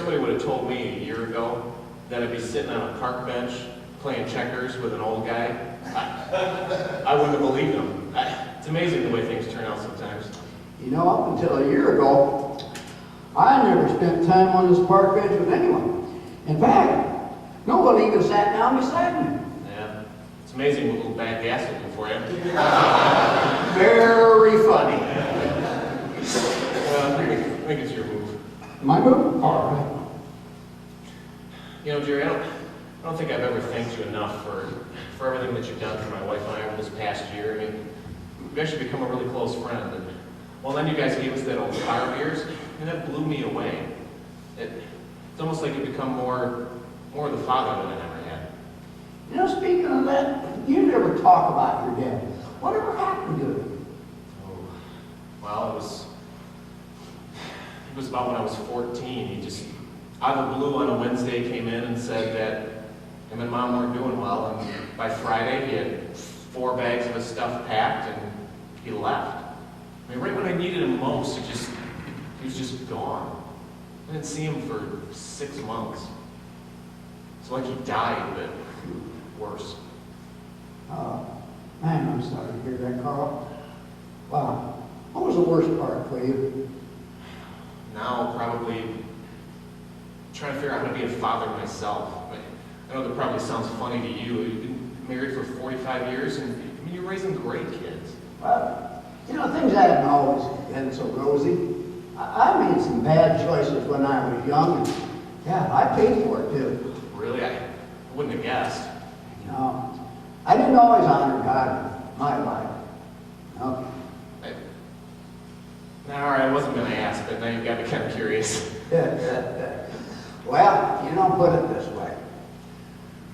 somebody would have told me a year ago that I'd be sitting on a park bench playing checkers with an old guy, I wouldn't have believed them. It's amazing the way things turn out sometimes. You know, up until a year ago, I never spent time on this park bench with anyone. In fact, nobody even sat down beside me. Yeah, it's amazing what little bad gas will do for you. Very funny. I think it's your move. My move? All right. You know, Jerry, I don't think I've ever thanked you enough for everything that you've done for my wife and I over this past year. I mean, we've actually become a really close friend. And, well, then you guys gave us that old fire beers, and that blew me away. It's almost like you've become more of the father than I ever had. You know, speaking of that, you never talk about your dad. Whatever happened to him? Oh, well, it was about when I was 14. He just, out of the blue on a Wednesday, came in and said that him and Mom weren't doing well, and by Friday he had 4 bags of his stuff packed and he left. I mean, right when I needed him most, he was just gone. I didn't see him for 6 months. It's like he died, but worse. Oh, man, I'm sorry to hear that, Carl. Wow. What was the worst part for you? Now, probably trying to figure out how to be a father myself. I know that probably sounds funny to you. You've been married for 45 years, and I mean, you're raising great kids. Well, you know, things haven't always been so rosy. I made some bad choices when I was young, and yeah, I paid for it too. Really? I wouldn't have guessed. No, I didn't always honor God in my life. No. All right, I wasn't going to ask, but now you've got me kind of curious. Well, you know, put it this way.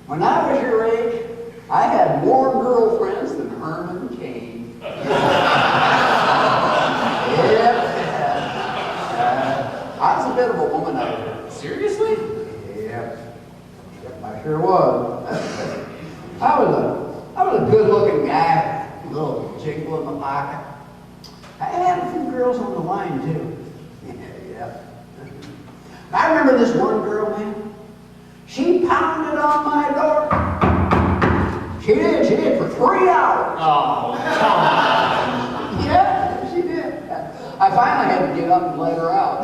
When I was your age, I had more girlfriends than Herman Cain. I was a bit of a womanizer. Seriously? Yep, I sure was. I was a good-looking guy, a little jingle in my pocket. I had a few girls on the line, too. Yeah. I remember this one girl, man. She pounded on my door. She did for 3 hours. Oh, come on. Yeah, she did. I finally had to get up and let her out.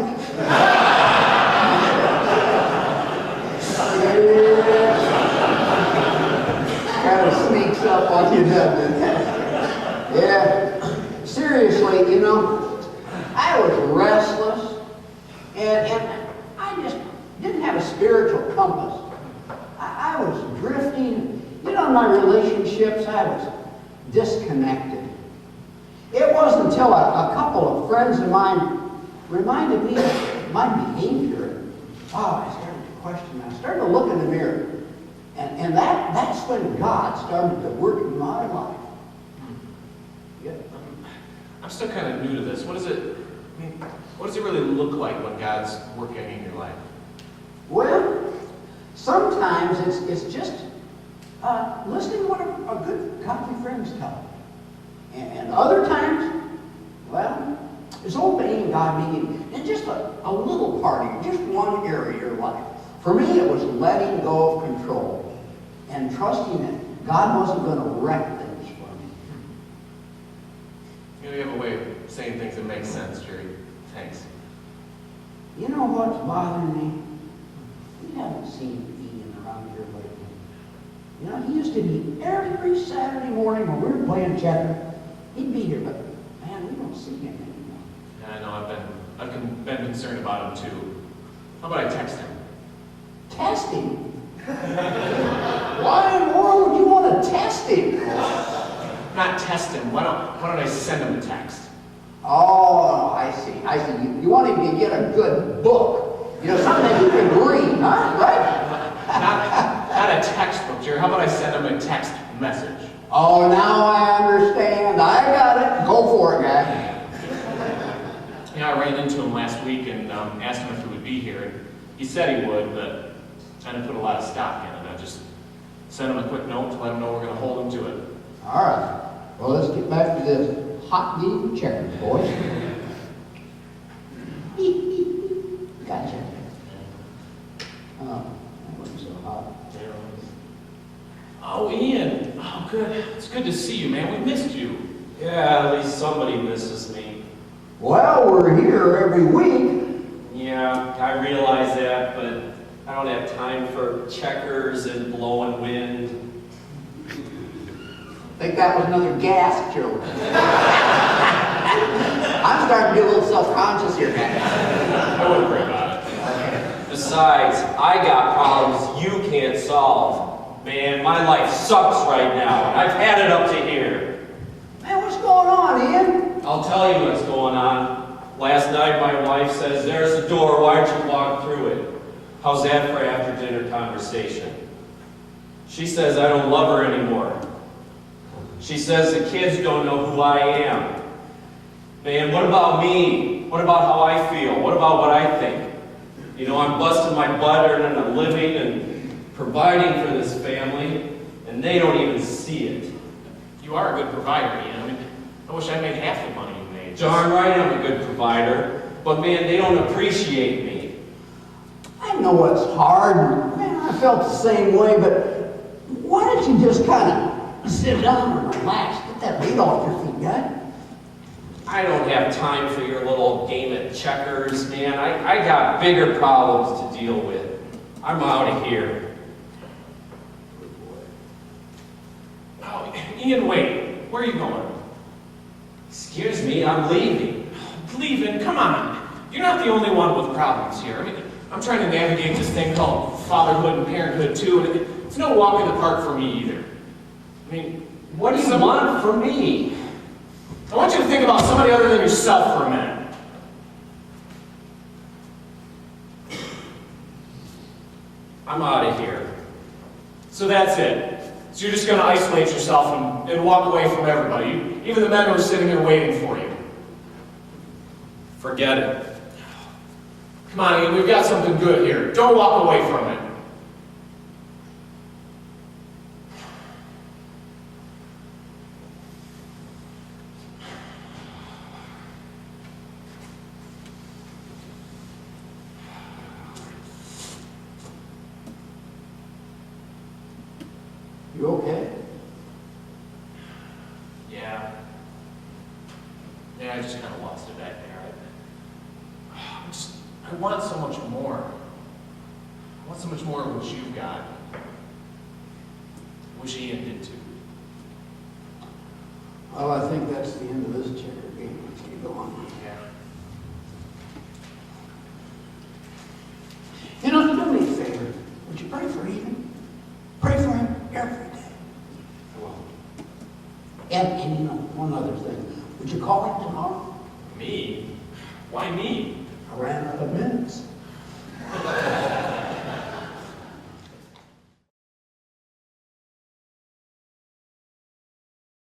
Kind of sneaks up on you, doesn't it? Yeah. Seriously, you know, I was restless, and I just didn't have a spiritual compass. I was drifting. You know, in my relationships, I was disconnected. It wasn't until a couple of friends of mine reminded me of my behavior. Oh, I started to question. I started to look in the mirror. And that's when God started to work in my life. Yeah. I'm still kind of new to this. What does it really look like when God's working in your life? Well, sometimes it's just listening to what a good godly friends tell you. And other times, well, it's obeying God in just a little part of you, just one area of your life. For me, it was letting go of control and trusting that God wasn't going to wreck things for me. You know, you have a way of saying things that make sense, Jerry. Thanks. You know what's bothering me? We haven't seen Ian around here lately. You know, he used to be every Saturday morning when we were playing checkers. He'd be here, but man, we don't see him anymore. Yeah, I know. I've been concerned about him too. How about I text him? Test him? Why in the world would you want to test him? Not test him. Why don't I send him a text? Oh, I see. You want him to get a good book. You know, something that he can read, huh? Right? Not a textbook, Jerry. How about I send him a text message? Oh, now I understand. I got it. Go for it, guy. Yeah, I ran into him last week and asked him if he would be here. And he said he would, but I didn't put a lot of stock in it. I just sent him a quick note to let him know we're going to hold him to it. All right. Well, let's get back to this hot game checkers, boys. Gotcha. good to see you, man. We missed you. Yeah, at least somebody misses me. Well, we're here every week. Yeah, I realize that, but I don't have time for checkers and blowing wind. I think that was another gas joke. I'm starting to get a little self-conscious here, guys. I wouldn't worry about it. Besides, I got problems you can't solve. Man, my life sucks right now. I've had it up to here. Man, what's going on, Ian? I'll tell you what's going on. Last night my wife says, "There's the door, why don't you walk through it?" How's that for after dinner conversation? She says I don't love her anymore. She says the kids don't know who I am. Man, what about me? What about how I feel? What about what I think? You know, I'm busting my butt earning a living and providing for this family, and they don't even see it. You are a good provider, Ian. I mean, I wish I made half the money you made. Darn right I'm a good provider, but man, they don't appreciate me. I know it's hard. Man, I felt the same way, but why don't you just kind of sit down and relax? Get that weight off your feet, guy. I don't have time for your little game at checkers, man. I got bigger problems to deal with. I'm out of here. Oh, Ian, wait. Where are you going? Excuse me, I'm leaving. Leaving? Come on. You're not the only one with problems here. I mean, I'm trying to navigate this thing called fatherhood and parenthood, too, and it's no walk in the park for me either. I mean, What do you want from me? I want you to think about somebody other than yourself for a minute. I'm out of here. So that's it. So you're just going to isolate yourself and walk away from everybody, even the men who are sitting here waiting for you. Forget it. Come on, Ian, we've got something good here. Don't walk away from it. You okay? Yeah. Yeah, I just kind of lost it back there. I want so much more. I want so much more of what you've got. I wish Ian did too. Well, I think that's the end of this checker game. Let's get going. Yeah. You know, do me a favor. Would you pray for Ian? Pray for him every day. Well, And you know, one other thing. Would you call him tomorrow? me? Why me? I ran out of minutes.